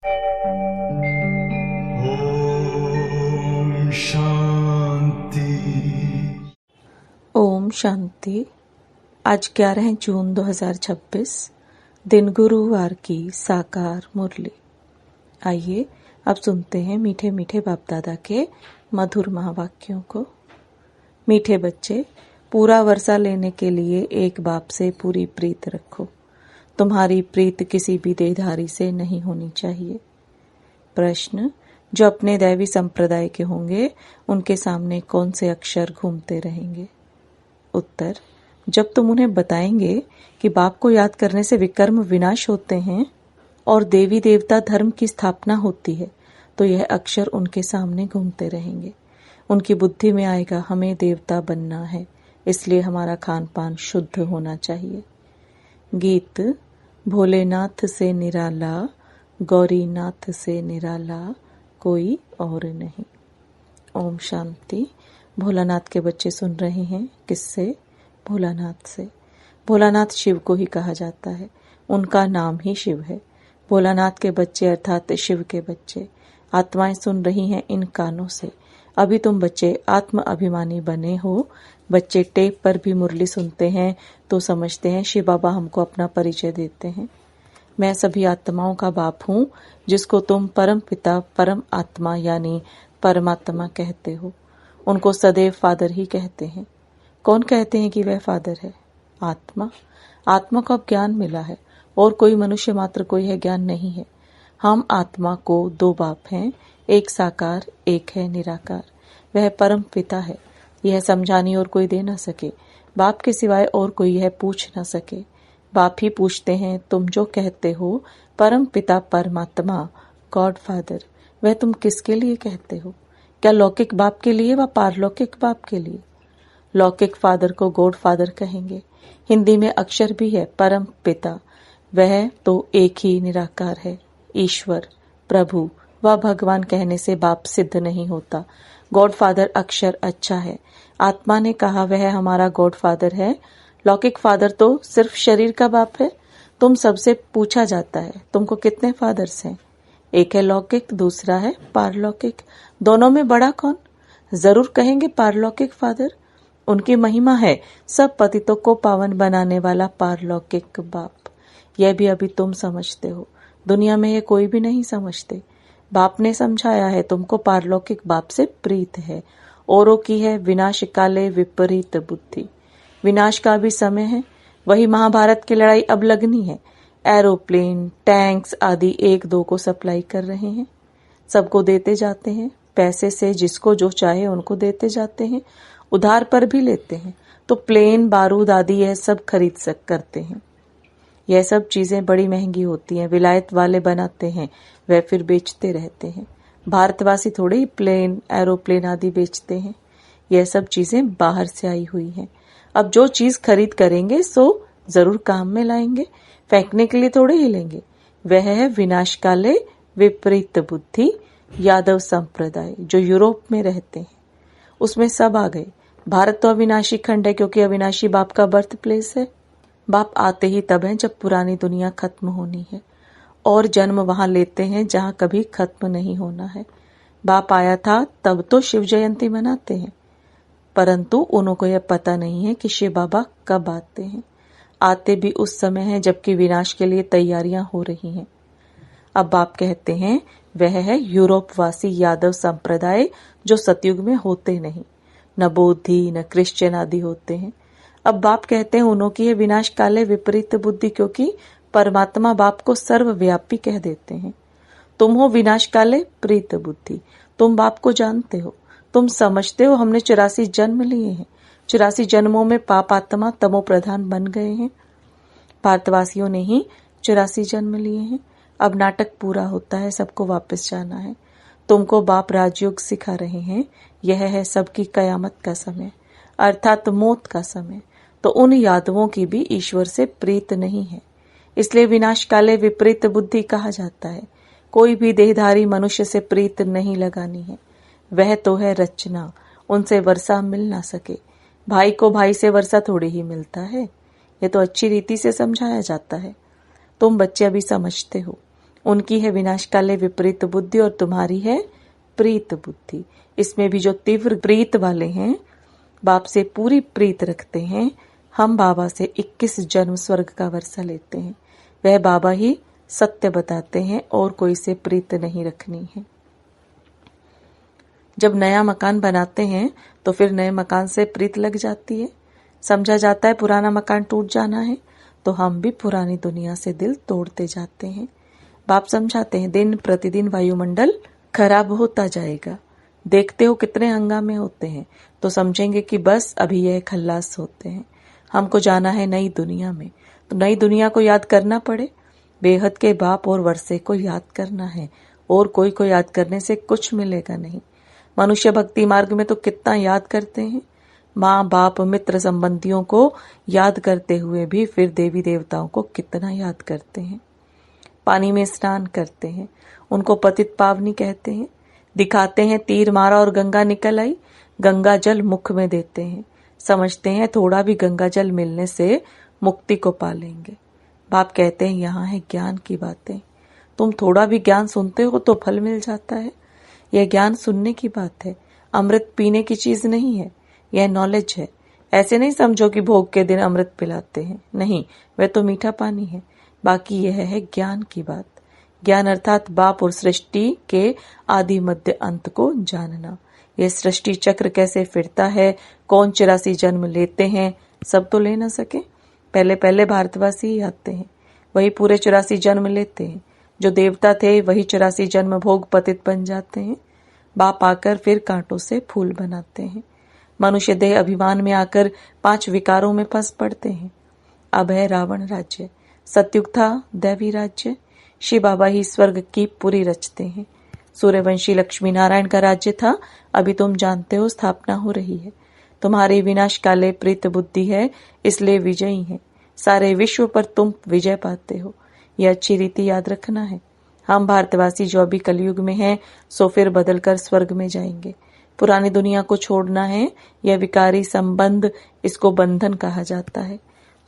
ओम शांति। ओम शांति। आज 11 जून 2026 दिन गुरुवार की साकार मुरली। आइए अब सुनते हैं मीठे मीठे बाप दादा के मधुर महावाक्यों को। मीठे बच्चे, पूरा वर्षा लेने के लिए एक बाप से पूरी प्रीत रखो। तुम्हारी प्रीत किसी भी देहधारी से नहीं होनी चाहिए। प्रश्न, जो अपने दैवी संप्रदाय के होंगे उनके सामने कौन से अक्षर घूमते रहेंगे? उत्तर, जब तुम उन्हें बताएंगे कि बाप को याद करने से विकर्म विनाश होते हैं और देवी देवता धर्म की स्थापना होती है, तो यह अक्षर उनके सामने घूमते रहेंगे। उनकी बुद्धि में आएगा हमें देवता बनना है, इसलिए हमारा खान पान शुद्ध होना चाहिए। गीत। भोलेनाथ से निराला, गौरीनाथ से निराला कोई और नहीं। ओम शांति। भोलानाथ के बच्चे सुन रहे हैं किससे? भोलानाथ से। भोलानाथ शिव को ही कहा जाता है, उनका नाम ही शिव है। भोलानाथ के बच्चे अर्थात शिव के बच्चे। आत्माएं सुन रही हैं इन कानों से। अभी तुम बच्चे आत्म अभिमानी बने हो। बच्चे टेप पर भी मुरली सुनते हैं तो समझते हैं शिव बाबा हमको अपना परिचय देते हैं। मैं सभी आत्माओं का बाप हूँ, जिसको तुम परम पिता परम आत्मा यानी परमात्मा कहते हो। उनको सदैव फादर ही कहते हैं। कौन कहते हैं कि वह फादर है? आत्मा। आत्मा को अब ज्ञान मिला है और कोई मनुष्य मात्र को यह ज्ञान नहीं है। हम आत्मा को दो बाप हैं, एक साकार एक है निराकार। वह परम पिता है, यह समझाने और कोई दे न सके। बाप के सिवाय और कोई यह पूछ न सके। बाप ही पूछते हैं तुम जो कहते हो परम पिता परमात्मा गॉड फादर, वह तुम किसके लिए कहते हो? क्या लौकिक बाप के लिए व पारलौकिक बाप के लिए? लौकिक फादर को गॉड फादर कहेंगे। हिंदी में अक्षर भी है परम पिता, वह तो एक ही निराकार है। ईश्वर, प्रभु व भगवान कहने से बाप सिद्ध नहीं होता। गॉड फादर अक्षर अच्छा है। आत्मा ने कहा वह हमारा गॉड फादर है। लौकिक फादर तो सिर्फ शरीर का बाप है। तुम सबसे पूछा जाता है तुमको कितने फादर्स हैं? एक है लौकिक, दूसरा है पारलौकिक। दोनों में बड़ा कौन? जरूर कहेंगे पारलौकिक फादर। उनकी महिमा है सब पतितों को पावन बनाने वाला पारलौकिक बाप। यह भी अभी तुम समझते हो, दुनिया में यह कोई भी नहीं समझते। बाप ने समझाया है तुमको पारलौकिक बाप से प्रीत है। औरों की है विनाश काले विपरीत बुद्धि। विनाश का भी समय है। वही महाभारत की लड़ाई अब लगनी है। एरोप्लेन, टैंक्स आदि एक दो को सप्लाई कर रहे हैं, सबको देते जाते हैं। पैसे से जिसको जो चाहे उनको देते जाते हैं, उधार पर भी लेते हैं। तो प्लेन, बारूद आदि यह सब खरीद करते हैं। यह सब चीजें बड़ी महंगी होती हैं। विलायत वाले बनाते हैं, वह फिर बेचते रहते हैं। भारतवासी थोड़े ही प्लेन, एरोप्लेन आदि बेचते हैं। यह सब चीजें बाहर से आई हुई हैं। अब जो चीज खरीद करेंगे सो जरूर काम में लाएंगे, फेंकने के लिए थोड़े ही लेंगे। वह है विनाश काले विपरीत बुद्धि यादव संप्रदाय, जो यूरोप में रहते हैं। उसमें सब आ गए। भारत तो अविनाशी खंड है, क्योंकि अविनाशी बाप का बर्थ प्लेस है। बाप आते ही तब है जब पुरानी दुनिया खत्म होनी है, और जन्म वहां लेते हैं जहां कभी खत्म नहीं होना है। बाप आया था तब तो शिव जयंती मनाते हैं, परंतु उनको यह पता नहीं है कि शिव बाबा कब आते हैं। आते भी उस समय है जबकि विनाश के लिए तैयारियां हो रही हैं। अब बाप कहते हैं वह है यूरोपवासी यादव संप्रदाय, जो सतयुग में होते नहीं। न बौद्धि न क्रिश्चियन आदि होते हैं। अब बाप कहते हैं उन्हों की है विनाश काले विपरीत बुद्धि, क्योंकि परमात्मा बाप को सर्वव्यापी कह देते हैं। तुम हो विनाश काले प्रीत बुद्धि। तुम बाप को जानते हो, तुम समझते हो हमने 84 जन्म लिए हैं। 84 जन्मों में पाप आत्मा तमो प्रधान बन गए हैं। भारतवासियों ने ही 84 जन्म लिए हैं। अब नाटक पूरा होता है, सबको वापस जाना है। तुमको बाप राजयोग सिखा रहे हैं। यह है सबकी कयामत का समय, अर्थात मौत का समय। तो उन यादवों की भी ईश्वर से प्रीत नहीं है, इसलिए विनाश काले विपरीत बुद्धि कहा जाता है। कोई भी देहधारी मनुष्य से प्रीत नहीं लगानी है। वह तो है रचना, उनसे वर्षा मिल ना सके। भाई को भाई से वर्षा थोड़ी ही मिलता है। ये तो अच्छी रीति से समझाया जाता है। तुम बच्चे अभी समझते हो। उनकी है विनाशकाले विपरीत बुद्धि और तुम्हारी है प्रीत बुद्धि। इसमें भी जो तीव्र प्रीत वाले हैं, बाप से पूरी प्रीत रखते हैं, हम बाबा से 21 जन्म स्वर्ग का वर्षा लेते हैं। वह बाबा ही सत्य बताते हैं और कोई से प्रीत नहीं रखनी है। जब नया मकान बनाते हैं तो फिर नए मकान से प्रीत लग जाती है। समझा जाता है पुराना मकान टूट जाना है, तो हम भी पुरानी दुनिया से दिल तोड़ते जाते हैं। बाप समझाते हैं दिन प्रतिदिन वायुमंडल खराब होता जाएगा। देखते हो कितने हंगामे होते हैं, तो समझेंगे कि बस अभी यह खल्लास होते हैं। हमको जाना है नई दुनिया में, तो नई दुनिया को याद करना पड़े। बेहद के बाप और वर्षे को याद करना है, और कोई को याद करने से कुछ मिलेगा नहीं। मनुष्य भक्ति मार्ग में तो कितना याद करते हैं, माँ बाप मित्र संबंधियों को याद करते हुए भी फिर देवी देवताओं को कितना याद करते हैं। पानी में स्नान करते हैं, उनको पतित पावनी कहते हैं। दिखाते हैं तीर मारा और गंगा निकल आई, गंगा जल मुख में देते हैं। समझते हैं थोड़ा भी गंगा जल मिलने से मुक्ति को पा लेंगे। बाप कहते हैं यहाँ है ज्ञान की बातें। तुम थोड़ा भी ज्ञान सुनते हो तो फल मिल जाता है। यह ज्ञान सुनने की बात है, अमृत पीने की चीज नहीं है। यह नॉलेज है। ऐसे नहीं समझो कि भोग के दिन अमृत पिलाते हैं, नहीं, वह तो मीठा पानी है। बाकी यह है ज्ञान की बात। ज्ञान अर्थात बाप और सृष्टि के आदि मध्य अंत को जानना। यह सृष्टि चक्र कैसे फिरता है, कौन 84 जन्म लेते हैं, सब तो ले ना सके। पहले पहले भारतवासी ही आते हैं, वही पूरे 84 जन्म लेते हैं। जो देवता थे वही 84 जन्म भोग पतित बन जाते हैं। बाप आकर फिर कांटों से फूल बनाते हैं। मनुष्य देह अभिमान में आकर 5 विकारों में फंस पड़ते हैं। अब है रावण राज्य, सतयुग था दैवी राज्य। शिव बाबा ही स्वर्ग की पूरी रचते हैं। सूर्यवंशी लक्ष्मी नारायण का राज्य था, अभी तुम जानते हो स्थापना हो रही है। तुम्हारी विनाश काले प्रीत बुद्धि है, इसलिए विजयी है। सारे विश्व पर तुम विजय पाते हो। यह अच्छी रीति याद रखना है। हम भारतवासी जो अभी कलयुग में हैं, सो फिर बदलकर स्वर्ग में जाएंगे। पुरानी दुनिया को छोड़ना है। यह विकारी संबंध, इसको बंधन कहा जाता है।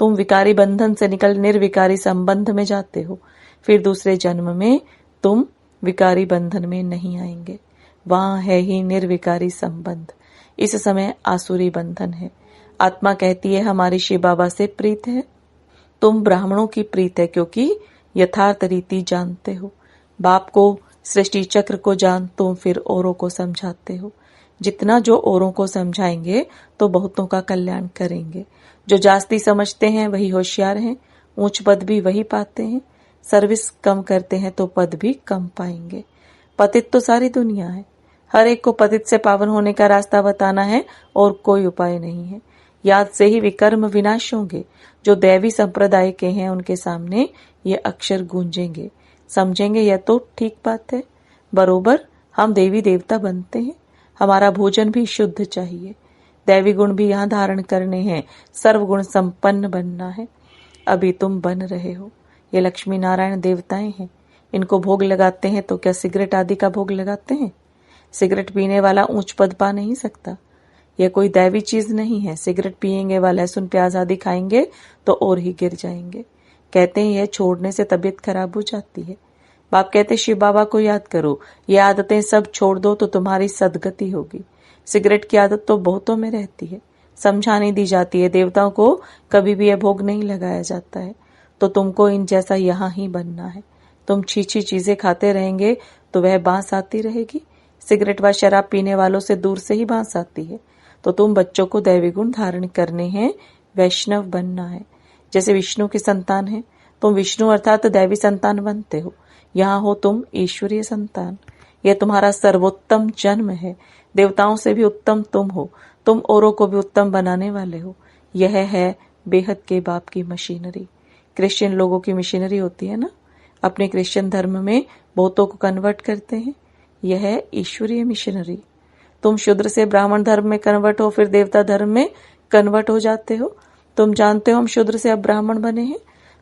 तुम विकारी बंधन से निकल निर्विकारी संबंध में जाते हो। फिर दूसरे जन्म में तुम विकारी बंधन में नहीं आएंगे। वहां है ही निर्विकारी संबंध। इस समय आसुरी बंधन है। आत्मा कहती है हमारी शिव बाबा से प्रीत है। तुम ब्राह्मणों की प्रीत है, क्योंकि यथार्थ रीति जानते हो। बाप को सृष्टि चक्र को जान तुम फिर औरों को समझाते हो। जितना जो औरों को समझाएंगे तो बहुतों का कल्याण करेंगे। जो जास्ती समझते हैं वही होशियार हैं, ऊंच पद भी वही पाते हैं। सर्विस कम करते हैं तो पद भी कम पाएंगे। पतित तो सारी दुनिया है, हर एक को पतित से पावन होने का रास्ता बताना है और कोई उपाय नहीं है। याद से ही विकर्म विनाश होंगे। जो दैवी संप्रदाय के हैं उनके सामने ये अक्षर गूंजेंगे, समझेंगे यह तो ठीक बात है। बरोबर हम देवी देवता बनते हैं। हमारा भोजन भी शुद्ध चाहिए। दैवी गुण भी यहाँ धारण करने हैं। सर्वगुण संपन्न बनना है। अभी तुम बन रहे हो। ये लक्ष्मी नारायण देवताएं हैं। इनको भोग लगाते हैं तो क्या सिगरेट आदि का भोग लगाते हैं? सिगरेट पीने वाला ऊंच पद पा नहीं सकता। यह कोई दैवी चीज नहीं है। सिगरेट पिएंगे व लहसुन प्याज आदि खाएंगे तो और ही गिर जाएंगे। कहते हैं यह छोड़ने से तबीयत खराब हो जाती है। बाप कहते शिव बाबा को याद करो, ये आदतें सब छोड़ दो तो तुम्हारी सदगति होगी। सिगरेट की आदत तो बहुतों में रहती है, समझाने दी जाती है। देवताओं को कभी भी यह भोग नहीं लगाया जाता है। तो तुमको इन जैसा यहाँ ही बनना है। तुम छीछी चीजें खाते रहेंगे तो वह बांस आती रहेगी। सिगरेट व शराब पीने वालों से दूर से ही बांस आती है। तो तुम बच्चों को दैवी गुण धारण करने हैं, वैष्णव बनना है। जैसे विष्णु की संतान है, तुम विष्णु अर्थात दैवी संतान बनते हो। यहाँ हो तुम ईश्वरीय संतान। यह तुम्हारा सर्वोत्तम जन्म है। देवताओं से भी उत्तम तुम हो। तुम औरों को भी उत्तम बनाने वाले हो। यह है बेहद के बाप की मशीनरी। क्रिश्चियन लोगों की मशीनरी होती है ना, अपने क्रिश्चियन धर्म में बहुतों को कन्वर्ट करते हैं। यह है ईश्वरीय मिशनरी। तुम शूद्र से ब्राह्मण धर्म में कन्वर्ट हो, फिर देवता धर्म में कन्वर्ट हो जाते हो। तुम जानते हो हम शूद्र से अब ब्राह्मण बने हैं।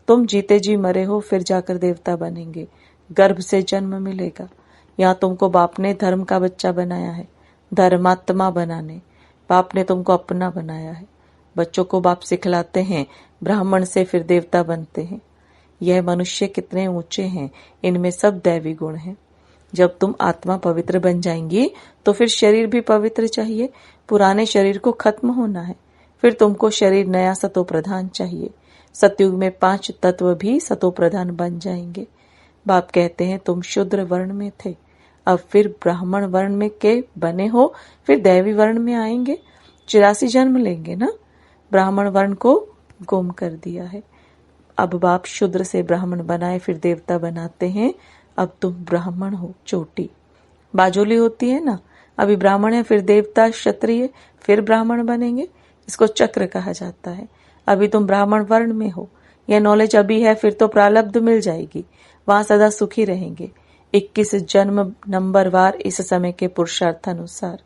तुम जीते जी मरे हो, फिर जाकर देवता बनेंगे। गर्भ से जन्म मिलेगा। यहाँ तुमको बाप ने धर्म का बच्चा बनाया है, धर्मात्मा बनाने। बाप ने तुमको अपना बनाया है। बच्चों को बाप सिखलाते हैं, ब्राह्मण से फिर देवता बनते हैं। यह मनुष्य कितने ऊंचे हैं, इनमें सब दैवी गुण हैं। जब तुम आत्मा पवित्र बन जाएंगी तो फिर शरीर भी पवित्र चाहिए। पुराने शरीर को खत्म होना है, फिर तुमको शरीर नया सतो प्रधान चाहिए। सतयुग में 5 तत्व भी सतो प्रधान बन जाएंगे। बाप कहते हैं तुम शूद्र वर्ण में थे, अब फिर ब्राह्मण वर्ण में के बने हो, फिर दैवी वर्ण में आएंगे। 84 जन्म लेंगे ना। ब्राह्मण वर्ण को गुम कर दिया है। अब बाप शूद्र से ब्राह्मण बनाए, फिर देवता बनाते हैं। अब तुम ब्राह्मण हो, चोटी बाजोली होती है ना। अभी ब्राह्मण है, फिर देवता, क्षत्रिय, फिर ब्राह्मण बनेंगे। इसको चक्र कहा जाता है। अभी तुम ब्राह्मण वर्ण में हो, यह नॉलेज अभी है, फिर तो प्रारब्ध मिल जाएगी, वहां सदा सुखी रहेंगे। 21 जन्म नंबरवार इस समय के पुरुषार्थ अनुसार।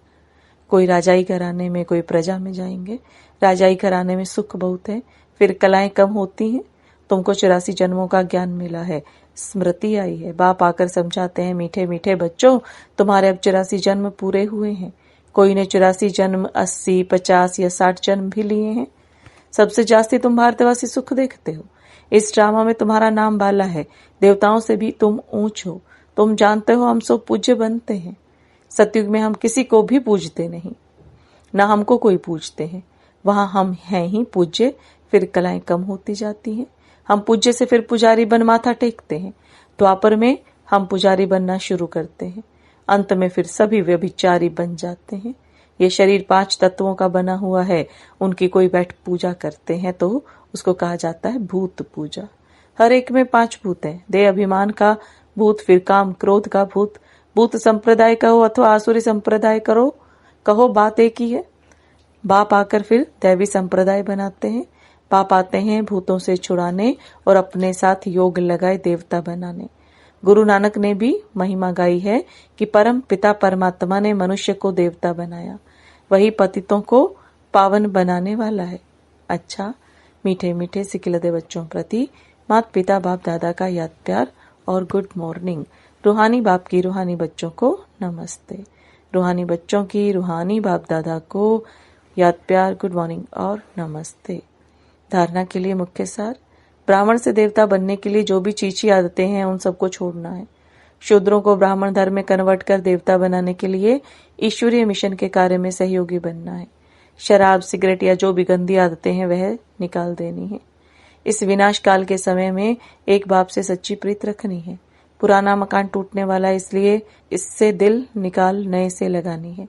कोई राजाई घराने में, कोई प्रजा में जाएंगे। राजाई घराने में सुख बहुत है, फिर कलाएं कम होती हैं। तुमको 84 जन्मों का ज्ञान मिला है, स्मृति आई है। बाप आकर समझाते हैं, मीठे मीठे बच्चों, तुम्हारे अब 84 जन्म पूरे हुए हैं। कोई ने 84 जन्म 80, 50 या 60 जन्म भी लिए हैं। सबसे जास्ती तुम भारतवासी सुख देखते हो। इस ड्रामा में तुम्हारा नाम बाला है, देवताओं से भी तुम ऊंच हो। तुम जानते हो हम सब पूज्य बनते हैं। सतयुग में हम किसी को भी पूजते नहीं, न हमको कोई पूजते हैं। वहां हम हैं ही पूज्य, फिर कलाएं कम होती जाती हैं। हम पूज्य से फिर पुजारी बन माथा टेकते हैं। द्वापर में हम पुजारी बनना शुरू करते हैं, अंत में फिर सभी व्यभिचारी बन जाते हैं। ये शरीर 5 तत्वों का बना हुआ है, उनकी कोई बैठ पूजा करते हैं तो उसको कहा जाता है भूत पूजा। हर एक में 5 भूत हैं। देह अभिमान का भूत, फिर काम क्रोध का भूत। भूत संप्रदाय कहो अथवा आसुरी संप्रदाय कहो, बात एक ही है। बाप आकर फिर दैवी संप्रदाय बनाते हैं। बाप आते हैं भूतों से छुड़ाने और अपने साथ योग लगाए देवता बनाने। गुरु नानक ने भी महिमा गाई है कि परम पिता परमात्मा ने मनुष्य को देवता बनाया, वही पतितों को पावन बनाने वाला है। अच्छा, मीठे मीठे सिकिलदे बच्चों प्रति माता पिता बाप दादा का याद प्यार और गुड मॉर्निंग। रूहानी बाप की रूहानी बच्चों को नमस्ते। रूहानी बच्चों की रूहानी बाप दादा को याद प्यार, गुड मॉर्निंग और नमस्ते। धारणा के लिए मुख्य सार। ब्राह्मण से देवता बनने के लिए जो भी चीची आदतें हैं उन सबको छोड़ना है। शूद्रों को ब्राह्मण धर्म में कन्वर्ट कर देवता बनाने के लिए ईश्वरीय मिशन के कार्य में सहयोगी बनना है। शराब, सिगरेट या जो भी गंदी आदतें हैं वह निकाल देनी है। इस विनाश काल के समय में एक बाप से सच्ची प्रीत रखनी है। पुराना मकान टूटने वाला है, इसलिए इससे दिल निकाल नए से लगानी है।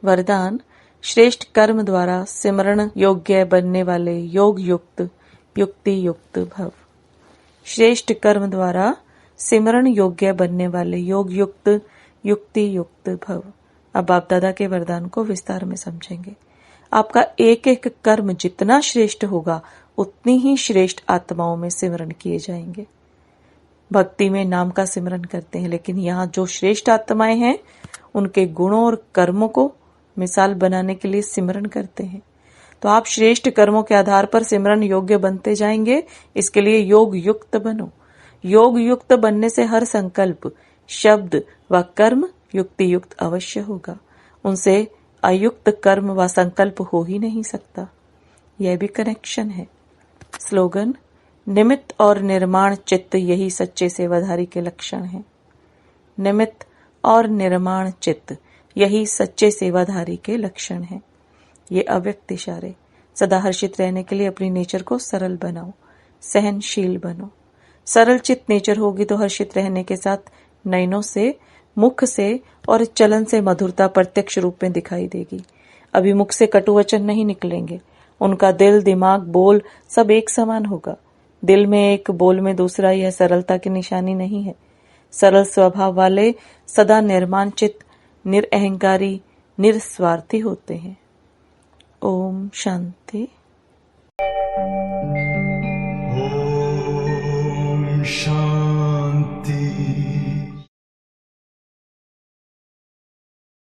वरदान। श्रेष्ठ कर्म द्वारा सिमरण योग्य बनने वाले योग युक्त युक्ति युक्त भव। श्रेष्ठ कर्म द्वारा सिमरण योग्य बनने वाले योग युक्त युक्ति युक्त भव। अब बाप दादा के वरदान को विस्तार में समझेंगे। आपका एक एक कर्म जितना श्रेष्ठ होगा उतनी ही श्रेष्ठ आत्माओं में सिमरण किए जाएंगे। भक्ति में नाम का सिमरण करते हैं, लेकिन यहाँ जो श्रेष्ठ आत्माएं हैं उनके गुणों और कर्मों को मिसाल बनाने के लिए सिमरण करते हैं। तो आप श्रेष्ठ कर्मों के आधार पर सिमरण योग्य बनते जाएंगे। इसके लिए योग युक्त बनो। योग युक्त बनने से हर संकल्प, शब्द व कर्म युक्ति युक्त अवश्य होगा। उनसे अयुक्त कर्म व संकल्प हो ही नहीं सकता। यह भी कनेक्शन है। स्लोगन। निमित्त और निर्माण चित्त यही सच्चे सेवाधारी के लक्षण हैं। निमित्त और निर्माण चित्त यही सच्चे सेवाधारी के लक्षण हैं। ये अव्यक्त इशारे। सदा हर्षित रहने के लिए अपनी नेचर को सरल बनाओ, सहनशील बनो। सरल चित्त नेचर होगी तो हर्षित रहने के साथ नयनों से, मुख से और चलन से मधुरता प्रत्यक्ष रूप में दिखाई देगी। अभी मुख से कटु वचन नहीं निकलेंगे। उनका दिल, दिमाग, बोल सब एक समान होगा। दिल में एक, बोल में दूसरा, यह सरलता की निशानी नहीं है। सरल स्वभाव वाले सदा निर्माण चित्त, निरअहंकारी, निस्वार्थी होते हैं। ओम शांति।